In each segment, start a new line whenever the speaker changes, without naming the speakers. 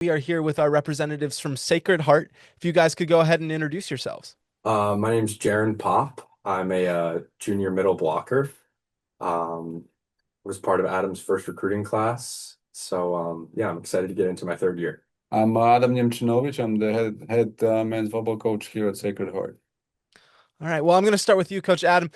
We are here with our representatives from Sacred Heart. If you guys could go ahead and introduce yourselves.
My name's Jaron Popp. I'm a junior middle blocker. Um, was part of Adam's first recruiting class. So yeah, I'm excited to get into my third year.
I'm Adam Niemczynowicz. I'm the head men's volleyball coach here at Sacred Heart.
All right. Well, I'm going to start with you, Coach Adam.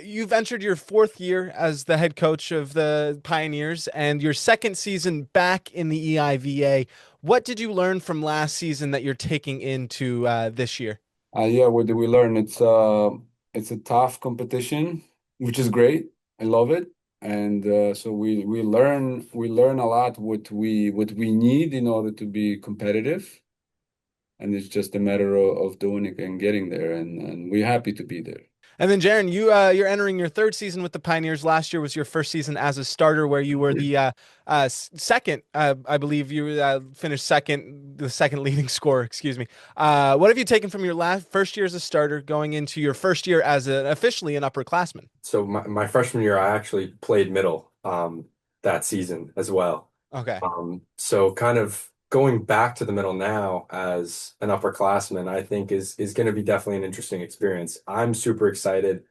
You've entered your fourth year as the head coach of the Pioneers and your second season back in the EIVA. What did you learn from last season that you're taking into this year?
Yeah, what did we learn? It's a tough competition, which is great. I love it, and so we learn a lot what we need in order to be competitive, and it's just a matter of doing it and getting there, and we're happy to be there.
And then, Jaron, you're entering your third season with the Pioneers. Last year was your first season as a starter, where you were the second. I believe you finished second, the second leading scorer. Excuse me. What have you taken from your last first year as a starter, going into your first year as officially an upperclassman?
So my freshman year, I actually played middle that season as well.
Okay.
So kind of going back to the middle now as an upperclassman, I think is going to be definitely an interesting experience. I'm super excited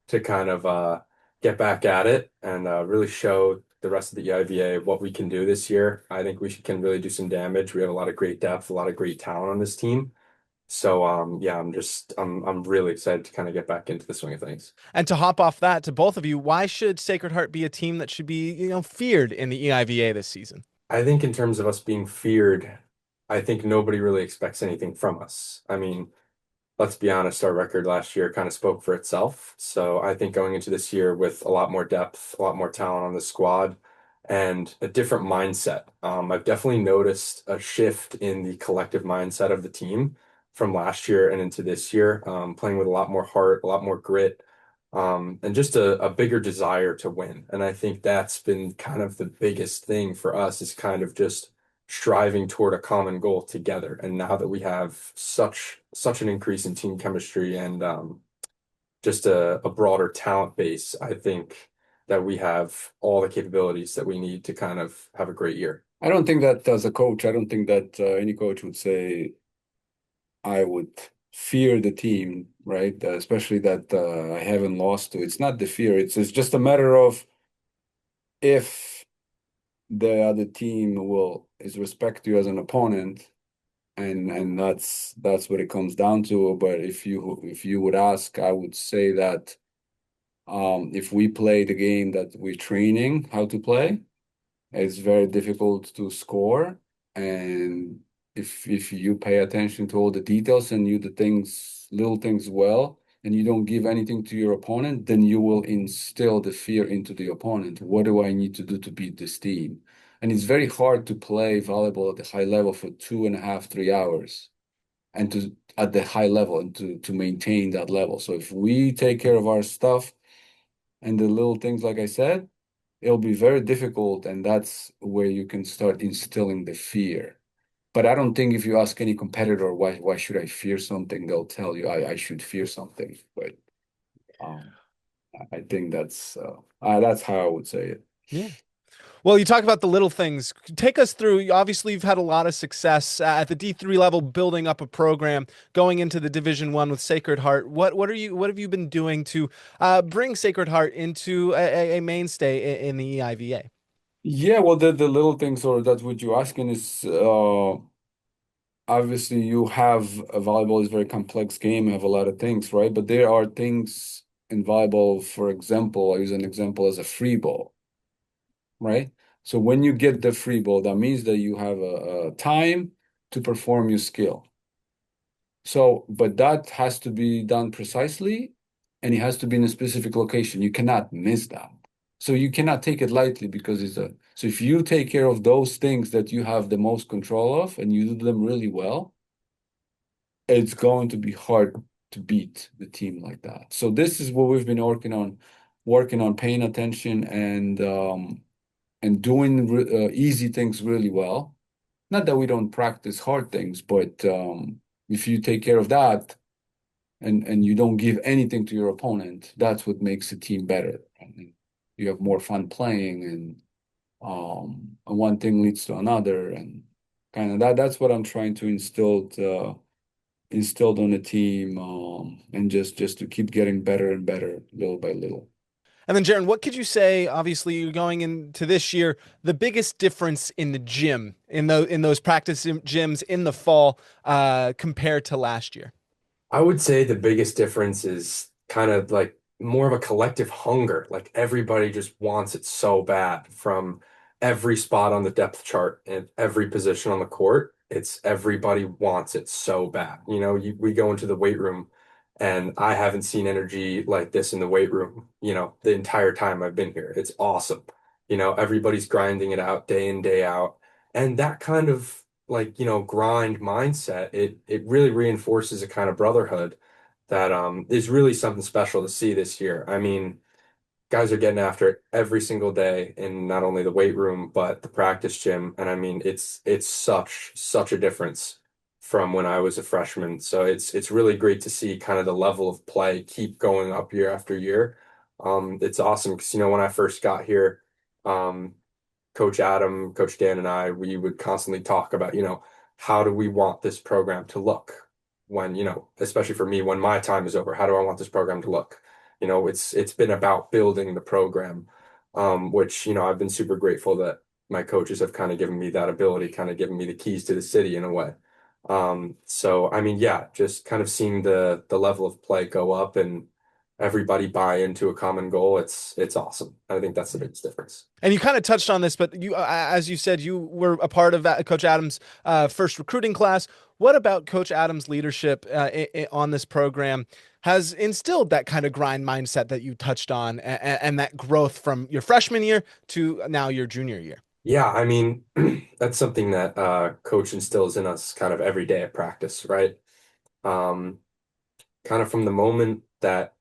to kind of get back at it and really show the rest of the EIVA what we can do this year. I think can really do some damage. We have a lot of great depth, a lot of great talent on this team. So yeah, I'm really excited to kind of get back into the swing of things.
And to hop off that to both of you, why should Sacred Heart be a team that should be, feared in the EIVA this season?
I think in terms of us being feared, I think nobody really expects anything from us. I mean, let's be honest, our record last year kind of spoke for itself. So I think going into this year with a lot more depth, a lot more talent on the squad, and a different mindset. I've definitely noticed a shift in the collective mindset of the team from last year and into this year, playing with a lot more heart, a lot more grit, and just a bigger desire to win. And I think that's been kind of the biggest thing for us is kind of just striving toward a common goal together. And now that we have such an increase in team chemistry and just a broader talent base, I think that we have all the capabilities that we need to kind of have a great year.
I don't think that as a coach, I don't think that any coach would say I would fear the team, right? Especially that I haven't lost to. It's not the fear. It's just a matter of if the other team will is respect you as an opponent, and that's what it comes down to. But if you would ask, I would say that if we play the game that we're training how to play, it's very difficult to score. And if you pay attention to all the details and you the things, little things well, and you don't give anything to your opponent, then you will instill the fear into the opponent. What do I need to do to beat this team? And it's very hard to play volleyball at the high level for 2.5, 3 hours and to at the high level and to maintain that level. So if we take care of our stuff and the little things, like I said, it'll be very difficult, and that's where you can start instilling the fear. But I don't think if you ask any competitor why should I fear something, they'll tell you I should fear something. But um, I think that's how I would say it.
Yeah. Well, you talk about the little things. Take us through. Obviously, you've had a lot of success at the D3 level, building up a program, going into the Division 1 with Sacred Heart. What have you been doing to bring Sacred Heart into a mainstay in the EIVA?
Yeah, well, the little things, or that's what you're asking is obviously you have volleyball is a very complex game, you have a lot of things, right? But there are things in volleyball, for example, I use an example as a free ball, right? So when you get the free ball, that means that you have a time to perform your skill. So, but that has to be done precisely, and it has to be in a specific location. You cannot miss that. So you cannot take it lightly because so if you take care of those things that you have the most control of and you do them really well, it's going to be hard to beat the team like that. So this is what we've been working on paying attention and doing easy things really well. Not that we don't practice hard things, but if you take care of that and you don't give anything to your opponent, that's what makes the team better. I mean, you have more fun playing, and one thing leads to another, and Kind of that's what I'm trying to instilled on the team, and just to keep getting better and better little by little.
And then, Jaron, what could you say? Obviously, you're going into this year, the biggest difference in the gym, in those practice gyms in the fall, compared to last year.
I would say the biggest difference is kind of like more of a collective hunger. Like everybody just wants it so bad from every spot on the depth chart and every position on the court. It's everybody wants it so bad. We go into the weight room and I haven't seen energy like this in the weight room, the entire time I've been here. It's awesome. Everybody's grinding it out day in, day out. And that kind of like, grind mindset, it really reinforces a kind of brotherhood that is really something special to see this year. I mean, guys are getting after it every single day in not only the weight room but the practice gym. And I mean, it's such a difference from when I was a freshman. So it's really great to see kind of the level of play keep going up year after year. It's awesome because when I first got here, um, Coach Adam, Coach Dan, and I, we would constantly talk about, how do we want this program to look when, especially for me, when my time is over, how do I want this program to look? It's been about building the program, which, I've been super grateful that my coaches have kind of given me that ability, kind of given me the keys to the city in a way. So I mean, yeah, just kind of seeing the level of play go up and everybody buy into a common goal, it's awesome. I think that's the biggest difference.
And you kind of touched on this, but as you said, you were a part of Coach Adams' first recruiting class. What about Coach Adams' leadership on this program has instilled that kind of grind mindset that you touched on, and that growth from your freshman year to now your junior year?
Yeah, I mean, that's something that coach instills in us kind of every day at practice, right? Um, Kind of from the moment that,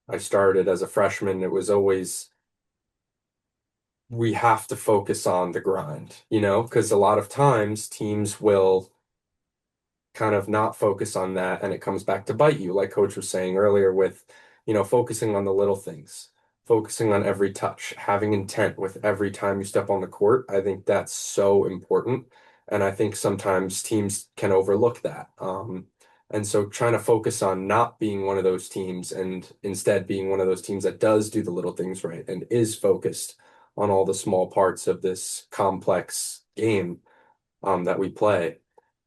I started as a freshman, it was always we have to focus on the grind, because a lot of times teams will kind of not focus on that and it comes back to bite you, like Coach was saying earlier with, focusing on the little things, focusing on every touch, having intent with every time you step on the court. I think that's so important. And I think sometimes teams can overlook that. And so trying to focus on not being one of those teams and instead being one of those teams that does do the little things right and is focused on all the small parts of this complex game that we play.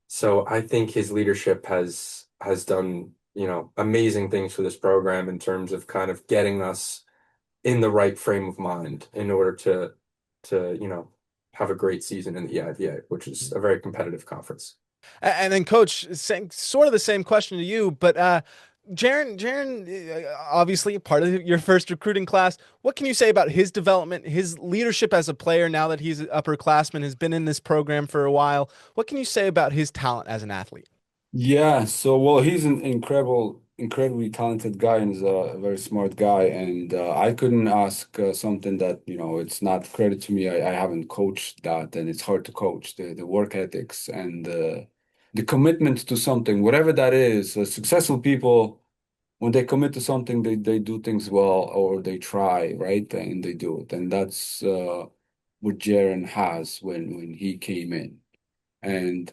So I think his leadership has done, amazing things for this program in terms of kind of getting us in the right frame of mind in order to, have a great season in the EIVA, which is a very competitive conference.
And then, Coach, sort of the same question to you, but Jaron, obviously part of your first recruiting class. What can you say about his development, his leadership as a player now that he's an upperclassman, has been in this program for a while? What can you say about his talent as an athlete?
Yeah, so well, he's an incredibly talented guy and is a very smart guy. And I couldn't ask something that, it's not credit to me. I haven't coached that, and it's hard to coach the work ethics and the commitment to something, whatever that is. Successful people, when they commit to something, they do things well or they try, right? And they do it. And that's what Jaron has when he came in. And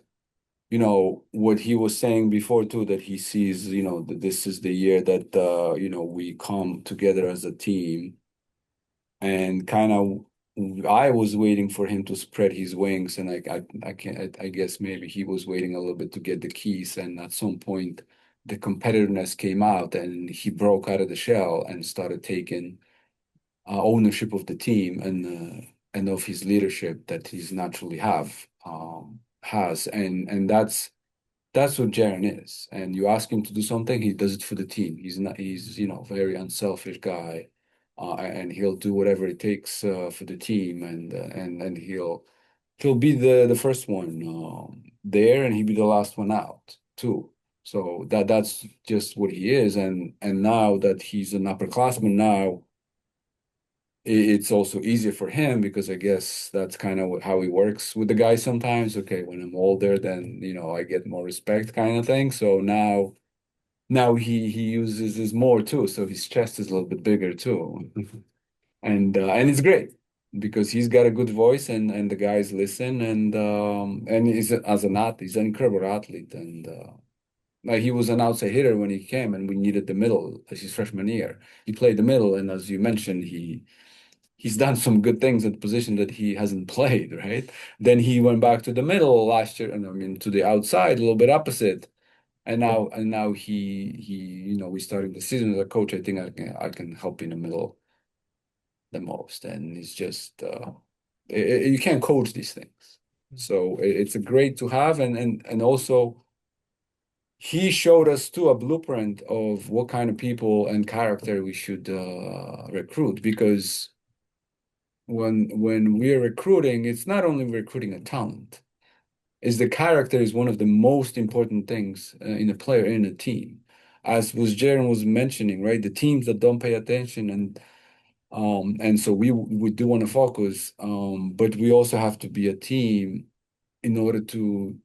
what he was saying before too, that he sees, that this is the year that we come together as a team, and kind of I was waiting for him to spread his wings, and I can't, I guess maybe he was waiting a little bit to get the keys, and at some point the competitiveness came out and he broke out of the shell and started taking ownership of the team and of his leadership that he's naturally has, and that's what Jaron is. And you ask him to do something, he does it for the team. He's not, he's, very unselfish guy. And he'll do whatever it takes for the team, and he'll be the first one there, and he'll be the last one out too. So that's just what he is. And now that he's an upperclassman now, it's also easier for him because I guess that's kind of how he works with the guys sometimes. Okay, when I'm older, then I get more respect kind of thing. So now he uses his more too, so his chest is a little bit bigger too, and it's great. because he's got a good voice and the guys listen and he's as an athlete, he's an incredible athlete and like he was an outside hitter when he came and we needed the middle as his freshman year. He played the middle and as you mentioned, he's done some good things at the position that he hasn't played, right? Then he went back to the middle last year, and I mean to the outside, a little bit opposite. And now he we started the season as a coach. I think I can help in the middle the most. And it's just you can't coach these things. So it's a great to have and also he showed us too a blueprint of what kind of people and character we should recruit because when we're recruiting, it's not only recruiting a talent, is the character is one of the most important things in a player in a team. As was Jaron was mentioning, right? The teams that don't pay attention and so we do want to focus, but we also have to be a team in order to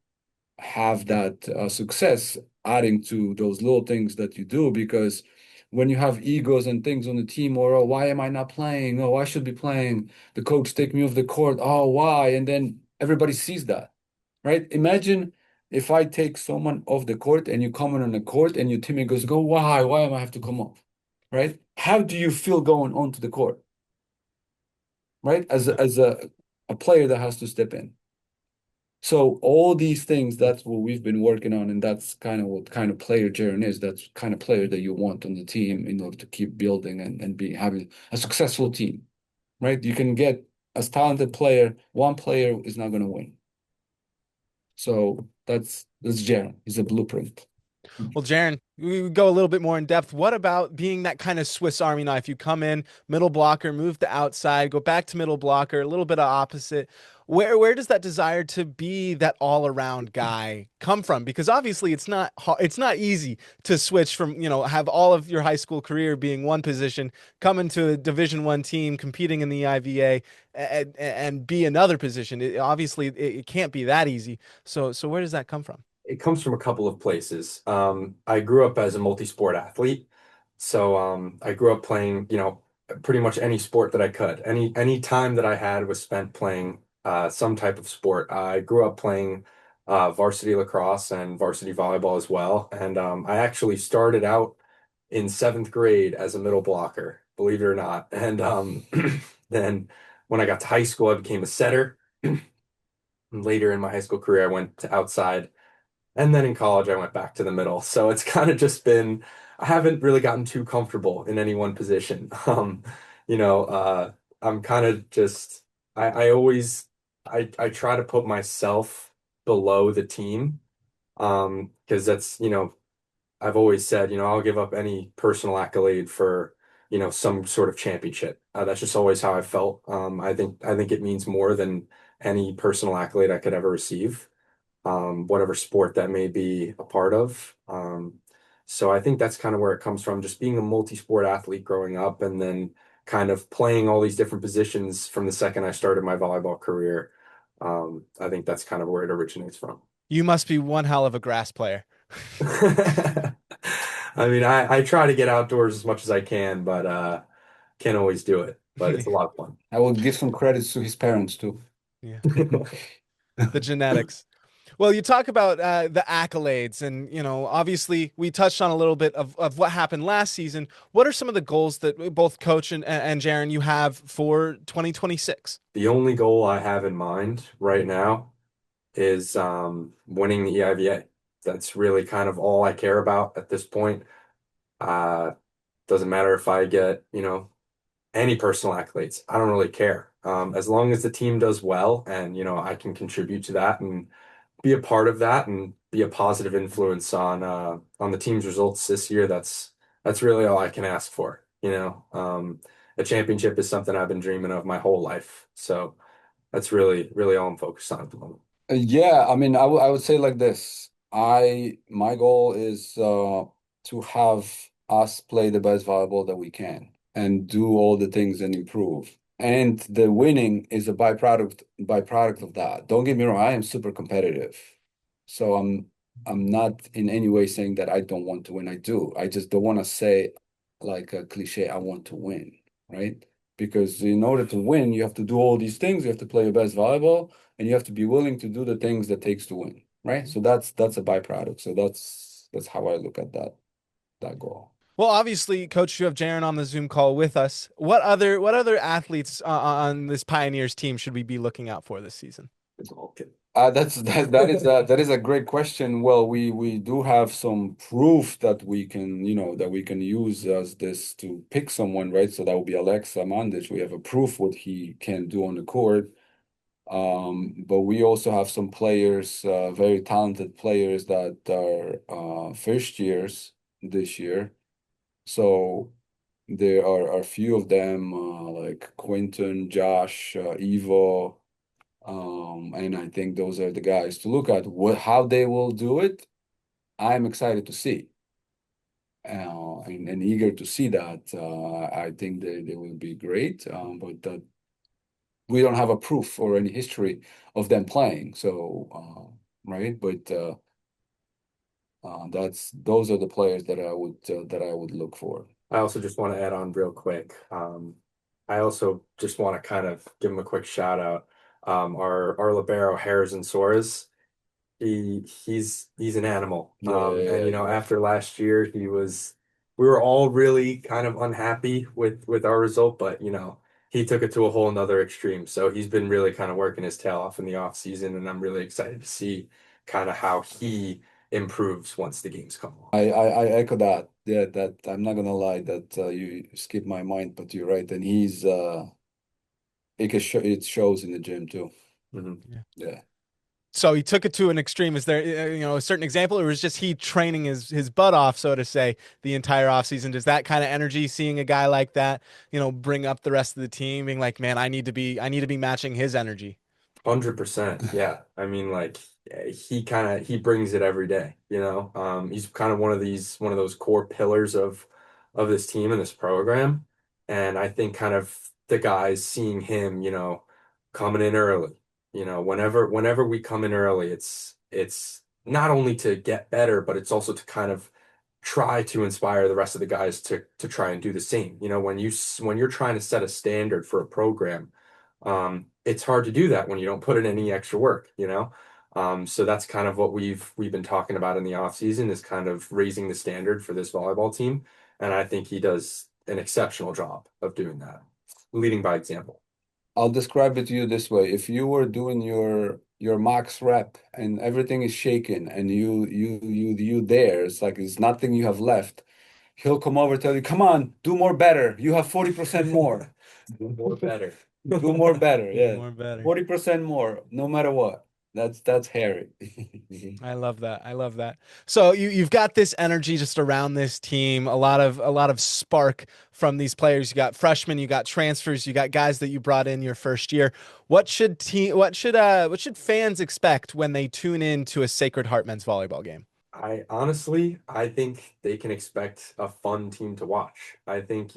have that success, adding to those little things that you do because when you have egos and things on the team or oh, why am I not playing? Oh, I should be playing. The coach take me off the court. Oh, why? And then everybody sees that, right? Imagine if I take someone off the court and you come on the court and your teammate goes, go, why? Why am I have to come off? Right? How do you feel going onto the court? Right? As a player that has to step in. So all these things, that's what we've been working on, and that's kind of what kind of player Jaron is. That's kind of player that you want on the team in order to keep building and be having a successful team, right? You can get as talented player, one player is not going to win. So that's Jaron. He's a blueprint.
Well, Jaron, we would go a little bit more in depth. What about being that kind of Swiss Army knife? You come in, middle blocker, move to outside, go back to middle blocker, a little bit of opposite. Where does that desire to be that all around guy come from? Because obviously it's not easy to switch from, have all of your high school career being one position, come into a Division I team competing in the EIVA and be another position. Obviously it can't be that easy. So where does that come from?
It comes from a couple of places. I grew up as a multi-sport athlete. So I grew up playing, pretty much any sport that I could. Any time that I had was spent playing some type of sport. I grew up playing varsity lacrosse and varsity volleyball as well. And I actually started out in seventh grade as a middle blocker, believe it or not. And then when I got to high school, I became a setter. Later in my high school career, I went to outside. And then in college, I went back to the middle. So it's kind of just been, I haven't really gotten too comfortable in any one position. You know, I'm kind of just, I always, I try to put myself below the team. Because that's, I've always said, I'll give up any personal accolade for, some sort of championship. That's just always how I felt. I think it means more than any personal accolade I could ever receive, whatever sport that may be a part of. So I think that's kind of where it comes from, just being a multi-sport athlete growing up and then kind of playing all these different positions from the second I started my volleyball career. I think that's kind of where it originates from.
You must be one hell of a grass player.
I mean, I try to get outdoors as much as I can, but can't always do it. But it's a lot of fun.
I will give some credits to his parents too.
Yeah, the genetics. Well, you talk about the accolades, and obviously we touched on a little bit of what happened last season. What are some of the goals that both Coach and Jaron you have for 2026?
The only goal I have in mind right now is winning the EIVA. That's really kind of all I care about at this point. Uh, doesn't matter if I get, any personal accolades. I don't really care. As long as the team does well and, I can contribute to that and be a part of that and be a positive influence on the team's results this year, that's really all I can ask for. A championship is something I've been dreaming of my whole life. So that's really, really all I'm focused on at the moment.
Yeah, I mean, I would say like this. My goal is to have us play the best volleyball that we can and do all the things and improve. And the winning is a byproduct of that. Don't get me wrong, I am super competitive. So I'm not in any way saying that I don't want to win. I do. I just don't want to say like a cliche, I want to win, right? because in order to win, you have to do all these things. You have to play your best volleyball, and you have to be willing to do the things that takes to win, right? So that's a byproduct. So that's how I look at that goal.
Well, obviously, Coach, you have Jaron on the Zoom call with us. What other athletes on this Pioneers team should we be looking out for this season?
That is a great question. Well, we do have some proof that we can, that we can use as this to pick someone, right? So that would be Alexa Mandic. We have a proof what he can do on the court. But we also have some players, very talented players that are first years this year. So there are a few of them, like Quinton, Josh, Ivo. And I think those are the guys to look at. How they will do it, I'm excited to see, and eager to see that. I think they will be great, but we don't have a proof or any history of them playing. So, right, but those are the players that I would look for.
I also just want to add on real quick. I also just want to kind of give him a quick shout out. Our libero Harrison Soares, he's an animal. And
Yeah.
after last year, we were all really kind of unhappy with our result, but he took it to a whole nother extreme. So he's been really kind of working his tail off in the off season, and I'm really excited to see kind of how he improves once the games come along.
I echo that. Yeah, that I'm not gonna lie that you skip my mind, but you're right, and it shows in the gym too.
Mhm.
Yeah.
Yeah.
So he took it to an extreme. Is there, a certain example, or was just he training his butt off, so to say, the entire offseason? Does that kind of energy, seeing a guy like that, bring up the rest of the team, being like, man, I need to be matching his energy.
100%. Yeah. I mean, like he brings it every day, you know. He's kind of one of those core pillars of this team and this program. And I think kind of the guys seeing him, coming in early, whenever we come in early, it's not only to get better, but it's also to kind of try to inspire the rest of the guys to try and do the same. When you're trying to set a standard for a program, it's hard to do that when you don't put in any extra work. So that's kind of what we've been talking about in the off season is kind of raising the standard for this volleyball team, and I think he does an exceptional job of doing that, leading by example.
I'll describe it to you this way. If you were doing your max rep and everything is shaken and you there, it's like there's nothing you have left. He'll come over, tell you, come on, do more better. You have 40% more.
Do more better.
Do more better. Yeah.
More better.
40% more, no matter what. That's Harry.
I love that. I love that. So you've got this energy just around this team, a lot of spark from these players. You got freshmen, you got transfers, you got guys that you brought in your first year. What should fans expect when they tune in to a Sacred Heart men's volleyball game?
I think they can expect a fun team to watch. I think,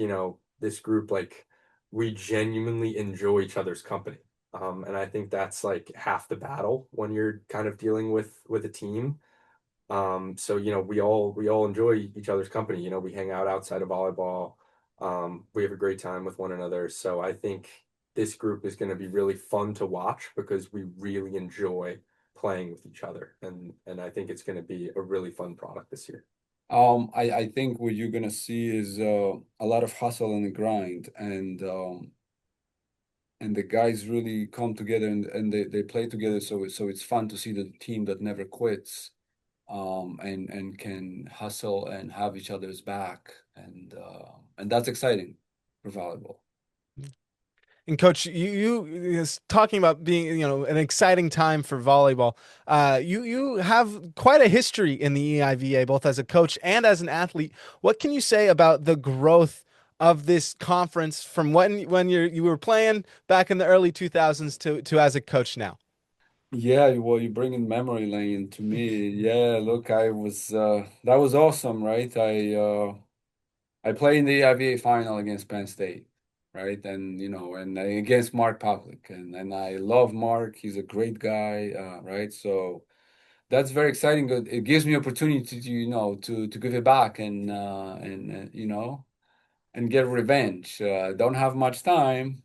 this group, like, we genuinely enjoy each other's company. And I think that's like half the battle when you're kind of dealing with a team. So, we all enjoy each other's company. We hang out outside of volleyball. We have a great time with one another. So I think this group is going to be really fun to watch because we really enjoy playing with each other. And I think it's going to be a really fun product this year.
I think what you're gonna see is a lot of hustle and grind, and the guys really come together and they play together. So it's fun to see the team that never quits, and can hustle and have each other's back, and that's exciting for volleyball.
And coach, you is talking about being, an exciting time for volleyball. You have quite a history in the EIVA, both as a coach and as an athlete. What can you say about the growth of this conference from when you were playing back in the early 2000s to as a coach now?
Yeah, well, you bring in memory lane to me. Yeah, look, I was that was awesome, right? I played in the IVA final against Penn State, right? And and against Mark Pavlik, and I love Mark. He's a great guy, right? So that's very exciting. It gives me opportunity to to give it back, and and get revenge. Don't have much time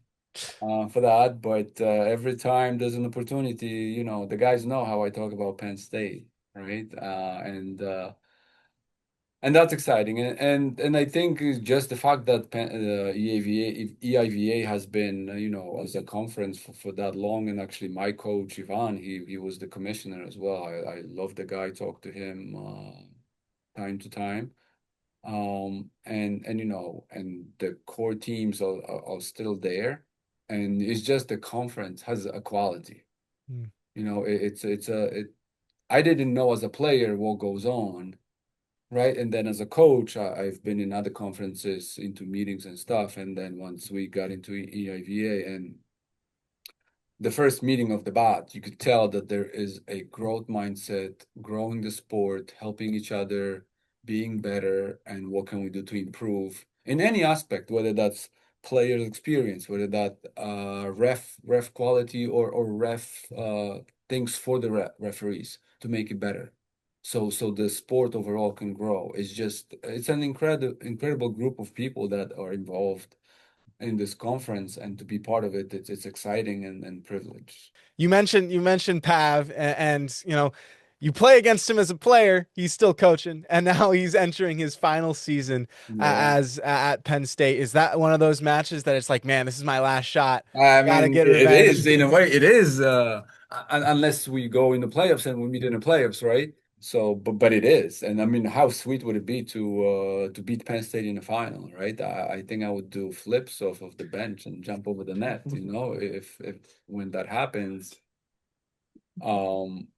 for that, but every time there's an opportunity, you know, the guys know how I talk about Penn State, right? And that's exciting, and I think it's just the fact that EIVA has been, you know, as a conference for that long, and actually my coach Ivan, he was the commissioner as well. I love the guy, talk to him time to time, and you know, and the core teams are still there, and it's just the conference has a quality.
Mm.
You know, I didn't know as a player what goes on. Right. And then as a coach, I've been in other conferences, into meetings and stuff. And then once we got into EIVA and the first meeting of the bat, you could tell that there is a growth mindset, growing the sport, helping each other, being better, and what can we do to improve in any aspect, whether that's players' experience, whether that ref quality or ref things for the referees to make it better. So the sport overall can grow. It's an incredible group of people that are involved in this conference, and to be part of it, it's exciting and privileged.
You mentioned Pav, and you know, you play against him as a player. He's still coaching, and now he's entering his final season
Yeah.
as at Penn State. Is that one of those matches that it's like, man, this is my last shot.
I
Gotta
mean,
get
it
revenge.
is in a way, it is, unless we go in the playoffs and we meet in the playoffs, right? So, but it is, and I mean, how sweet would it be to beat Penn State in the final, right? I think I would do flips off of the bench and jump over the net, you know, if when that happens. Um,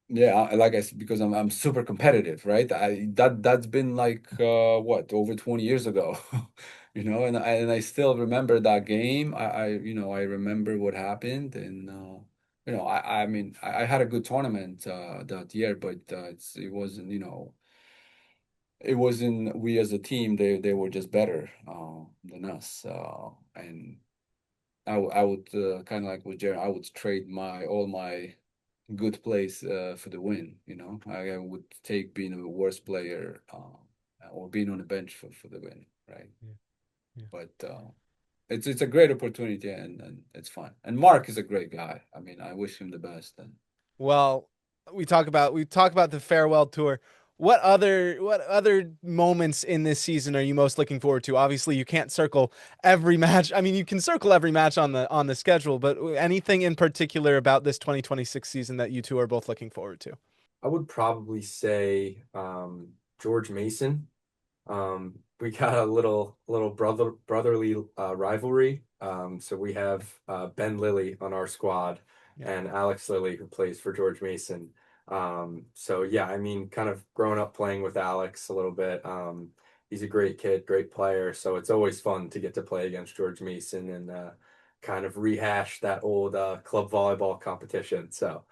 Yeah, like I said, because I'm super competitive, right? That's been like what, over 20 years ago, you know, and I still remember that game. I remember what happened, and I mean, I had a good tournament that year, but it wasn't, it wasn't we as a team. They were just better than us, and I would kind of like with Jaron, I would trade my all my good plays for the win. You know, I would take being a worse player or being on the bench for the win, right?
Yeah, yeah.
But it's a great opportunity, and it's fun. And Mark is a great guy. I mean, I wish him the best. And
Well, we talk about the farewell tour. What other moments in this season are you most looking forward to? Obviously, you can't circle every match. I mean, you can circle every match on the schedule, but anything in particular about this 2026 season that you two are both looking forward to?
I would probably say George Mason. We got a little brotherly rivalry. So we have Ben Lilly on our squad
Yeah.
and Alex Lilly who plays for George Mason. So yeah, I mean, kind of growing up playing with Alex a little bit. He's a great kid, great player. So it's always fun to get to play against George Mason and kind of rehash that old club volleyball competition. So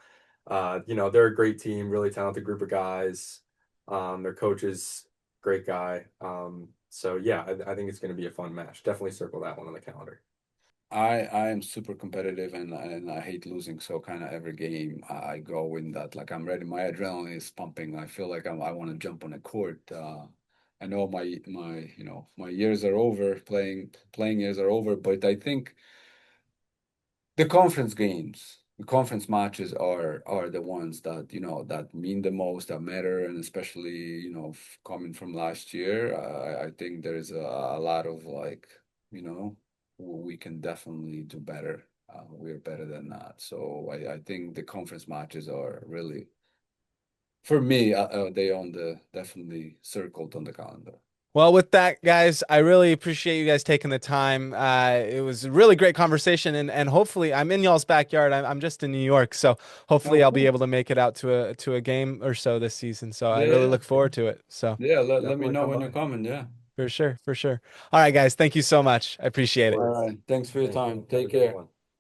they're a great team, really talented group of guys. Their coach is great guy. So yeah, I think it's going to be a fun match. Definitely circle that one on the calendar.
I am super competitive, and I hate losing. So kind of every game I go in that, like, I'm ready. My adrenaline is pumping. I feel like I want to jump on a court. I know my years are over, playing years are over, but I think the conference games, the conference matches are the ones that, that mean the most, that matter, and especially, coming from last year, I think there is a lot of, like, we can definitely do better. We're better than that. So I think the conference matches are really, for me, they on the definitely circled on the calendar.
Well, with that, guys, I really appreciate you guys taking the time. It was a really great conversation, and hopefully, I'm in y'all's backyard. I'm just in New York, so hopefully,
Oh,
I'll be
cool.
able to make it out to a game or so this season. So I
Yeah,
really
yeah,
look forward to it. So
yeah. Let me
Definitely
know
come
when you're
by.
coming. Yeah.
for sure, for sure. All right, guys, thank you so much. I appreciate
Of
it.
All
course.
right. Thanks for your
Thank you.
time.
Have a
Take
great
care.
one.